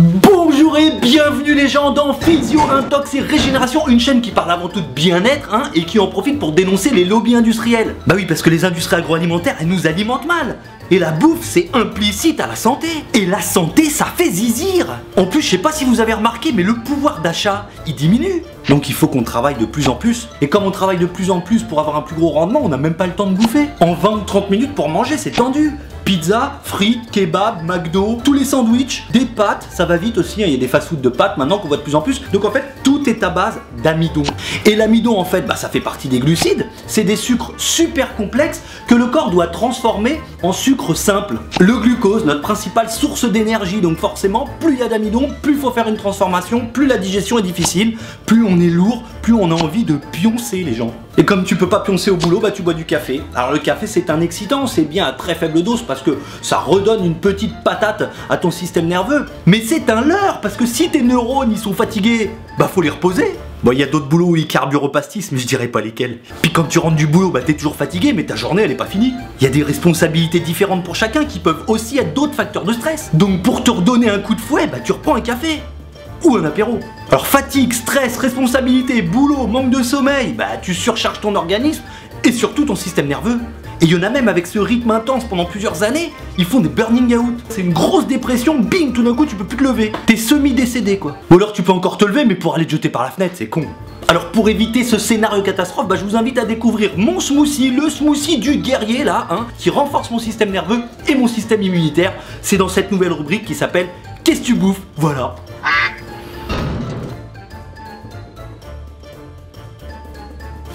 Bonjour et bienvenue les gens dans Physio, Intox et Régénération, une chaîne qui parle avant tout de bien-être et qui en profite pour dénoncer les lobbies industriels. Bah oui, parce que les industries agroalimentaires, elles nous alimentent mal. Et la bouffe, c'est implicite à la santé. Et la santé, ça fait zizir. En plus, je sais pas si vous avez remarqué, mais le pouvoir d'achat, il diminue. Donc il faut qu'on travaille de plus en plus. Et comme on travaille de plus en plus pour avoir un plus gros rendement, on n'a même pas le temps de bouffer. En 20 ou 30 minutes pour manger, c'est tendu. Pizza, frites, kebab, McDo, tous les sandwichs, des pâtes, ça va vite aussi, il y a des fast-food de pâtes maintenant qu'on voit de plus en plus. Donc en fait, tout est à base d'amidon. Et l'amidon en fait, ça fait partie des glucides. C'est des sucres super complexes que le corps doit transformer en sucre simple. Le glucose, notre principale source d'énergie, donc forcément, plus il y a d'amidon, plus il faut faire une transformation, plus la digestion est difficile, plus on est lourd, plus on a envie de pioncer les gens. Et comme tu peux pas pioncer au boulot, tu bois du café. Alors le café c'est un excitant, c'est bien à très faible dose parce que ça redonne une petite patate à ton système nerveux. Mais c'est un leurre parce que si tes neurones ils sont fatigués, faut les reposer. Bon, il y a d'autres boulots où ils carburent au pastis, mais je dirais pas lesquels. Puis quand tu rentres du boulot, t'es toujours fatigué, mais ta journée elle est pas finie. Il y a des responsabilités différentes pour chacun qui peuvent aussi être d'autres facteurs de stress. Donc pour te redonner un coup de fouet, tu reprends un café. Ou un apéro. Alors fatigue, stress, responsabilité, boulot, manque de sommeil, tu surcharges ton organisme et surtout ton système nerveux. Et il y en a même avec ce rythme intense pendant plusieurs années, ils font des burning out. C'est une grosse dépression, bing, tout d'un coup tu peux plus te lever. T'es semi-décédé quoi. Ou alors tu peux encore te lever mais pour aller te jeter par la fenêtre, c'est con. Alors pour éviter ce scénario catastrophe, je vous invite à découvrir mon smoothie, le smoothie du guerrier là, qui renforce mon système nerveux et mon système immunitaire. C'est dans cette nouvelle rubrique qui s'appelle Qu'est-ce que tu bouffes? Voilà.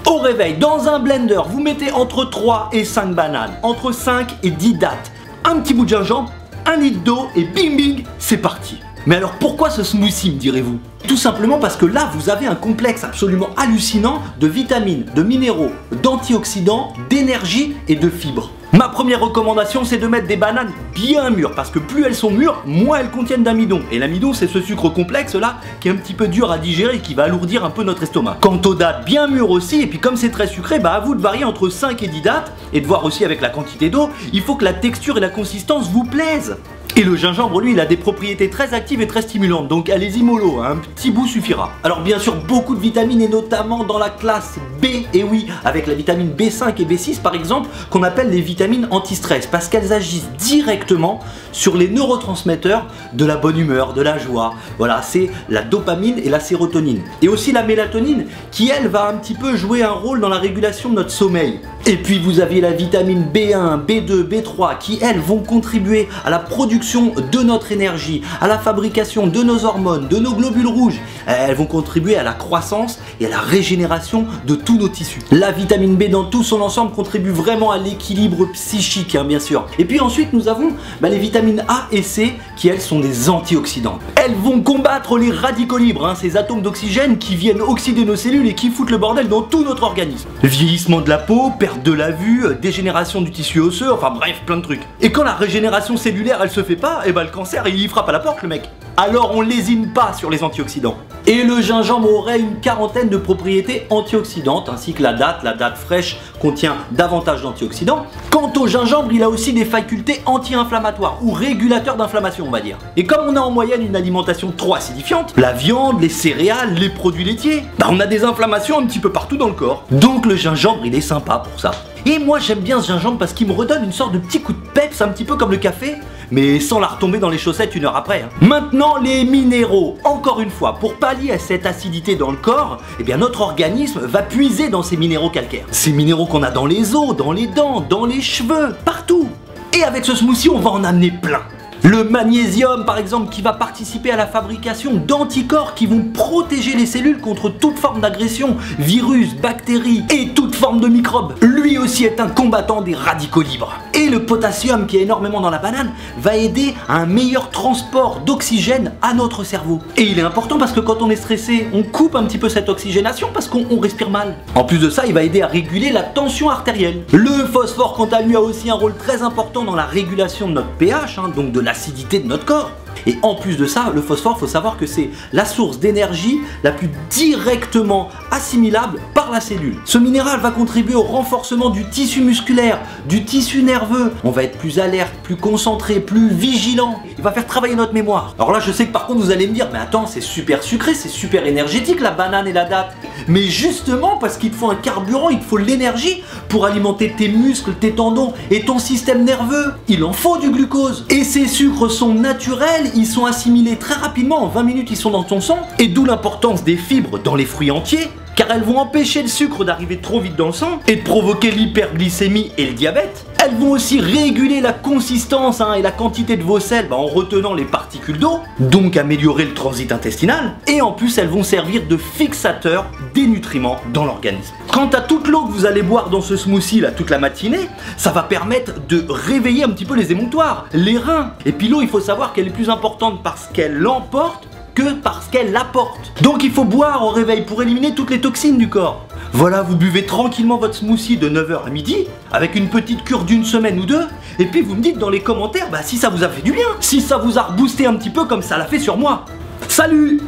Au réveil, dans un blender, vous mettez entre 3 et 5 bananes, entre 5 et 10 dattes, un petit bout de gingembre, 1 litre d'eau et bing bing, c'est parti. Mais alors pourquoi ce smoothie me direz-vous? Tout simplement parce que là vous avez un complexe absolument hallucinant de vitamines, de minéraux, d'antioxydants, d'énergie et de fibres. Ma première recommandation c'est de mettre des bananes bien mûres parce que plus elles sont mûres, moins elles contiennent d'amidon. Et l'amidon c'est ce sucre complexe là qui est un petit peu dur à digérer et qui va alourdir un peu notre estomac. Quant aux dattes bien mûres aussi, et puis comme c'est très sucré, à vous de varier entre 5 et 10 dattes et de voir aussi avec la quantité d'eau, il faut que la texture et la consistance vous plaisent. Et le gingembre, lui, il a des propriétés très actives et très stimulantes, donc allez-y mollo, un petit bout suffira. Alors bien sûr, beaucoup de vitamines, et notamment dans la classe B, et oui, avec la vitamine B5 et B6 par exemple, qu'on appelle les vitamines anti-stress, parce qu'elles agissent directement sur les neurotransmetteurs de la bonne humeur, de la joie. Voilà, c'est la dopamine et la sérotonine. Et aussi la mélatonine, qui elle va un petit peu jouer un rôle dans la régulation de notre sommeil. Et puis vous avez la vitamine B1, B2, B3 qui elles vont contribuer à la production de notre énergie, à la fabrication de nos hormones, de nos globules rouges. Elles vont contribuer à la croissance et à la régénération de tous nos tissus. La vitamine B dans tout son ensemble contribue vraiment à l'équilibre psychique bien sûr. Et puis ensuite nous avons les vitamines A et C qui elles sont des antioxydants. Elles vont combattre les radicaux libres, ces atomes d'oxygène qui viennent oxyder nos cellules et qui foutent le bordel dans tout notre organisme. Vieillissement de la peau, perte de la vue, dégénération du tissu osseux, enfin bref, plein de trucs. Et quand la régénération cellulaire elle se fait pas, le cancer il y frappe à la porte le mec. Alors on lésine pas sur les antioxydants. Et le gingembre aurait une quarantaine de propriétés antioxydantes, ainsi que la date fraîche contient davantage d'antioxydants. Quant au gingembre, il a aussi des facultés anti-inflammatoires ou régulateurs d'inflammation on va dire. Et comme on a en moyenne une alimentation trop acidifiante, la viande, les céréales, les produits laitiers, on a des inflammations un petit peu partout dans le corps. Donc le gingembre il est sympa pour ça. Et moi j'aime bien ce gingembre parce qu'il me redonne une sorte de petit coup de peps, un petit peu comme le café, mais sans la retomber dans les chaussettes une heure après. Maintenant les minéraux, encore une fois, pour pallier à cette acidité dans le corps, notre organisme va puiser dans ces minéraux calcaires. Ces minéraux qu'on a dans les os, dans les dents, dans les cheveux, partout. Et avec ce smoothie on va en amener plein. Le magnésium par exemple qui va participer à la fabrication d'anticorps qui vont protéger les cellules contre toute forme d'agression, virus, bactéries et toute forme de microbes. Lui aussi est un combattant des radicaux libres. Et le potassium qui est énormément dans la banane va aider à un meilleur transport d'oxygène à notre cerveau. Et il est important parce que quand on est stressé, on coupe un petit peu cette oxygénation parce qu'on respire mal. En plus de ça, il va aider à réguler la tension artérielle. Le phosphore quant à lui a aussi un rôle très important dans la régulation de notre pH, donc de l'acidité de notre corps. Et en plus de ça, le phosphore, faut savoir que c'est la source d'énergie la plus directement assimilable par la cellule. Ce minéral va contribuer au renforcement du tissu musculaire, du tissu nerveux. On va être plus alerte, plus concentré, plus vigilant. Il va faire travailler notre mémoire. Alors là, je sais que par contre, vous allez me dire, mais attends, c'est super sucré, c'est super énergétique la banane et la date. Mais justement, parce qu'il te faut un carburant, il te faut l'énergie pour alimenter tes muscles, tes tendons et ton système nerveux. Il en faut du glucose. Et ces sucres sont naturels, ils sont assimilés très rapidement, en 20 minutes ils sont dans ton sang. Et d'où l'importance des fibres dans les fruits entiers, car elles vont empêcher le sucre d'arriver trop vite dans le sang et de provoquer l'hyperglycémie et le diabète. Elles vont aussi réguler la consistance et la quantité de vos selles en retenant les particules d'eau, donc améliorer le transit intestinal. Et en plus, elles vont servir de fixateur des nutriments dans l'organisme. Quant à toute l'eau que vous allez boire dans ce smoothie là toute la matinée, ça va permettre de réveiller un petit peu les émonctoires, les reins. Et puis l'eau, il faut savoir qu'elle est plus importante parce qu'elle l'emporte que parce qu'elle l'apporte. Donc il faut boire au réveil pour éliminer toutes les toxines du corps. Voilà, vous buvez tranquillement votre smoothie de 9h à midi, avec une petite cure d'une semaine ou deux, et puis vous me dites dans les commentaires si ça vous a fait du bien, si ça vous a reboosté un petit peu comme ça l'a fait sur moi. Salut!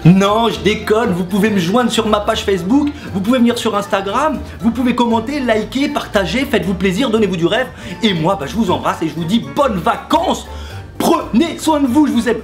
Non, je déconne, vous pouvez me joindre sur ma page Facebook, vous pouvez venir sur Instagram, vous pouvez commenter, liker, partager, faites-vous plaisir, donnez-vous du rêve, et moi je vous embrasse et je vous dis bonnes vacances. Prenez soin de vous, je vous aime.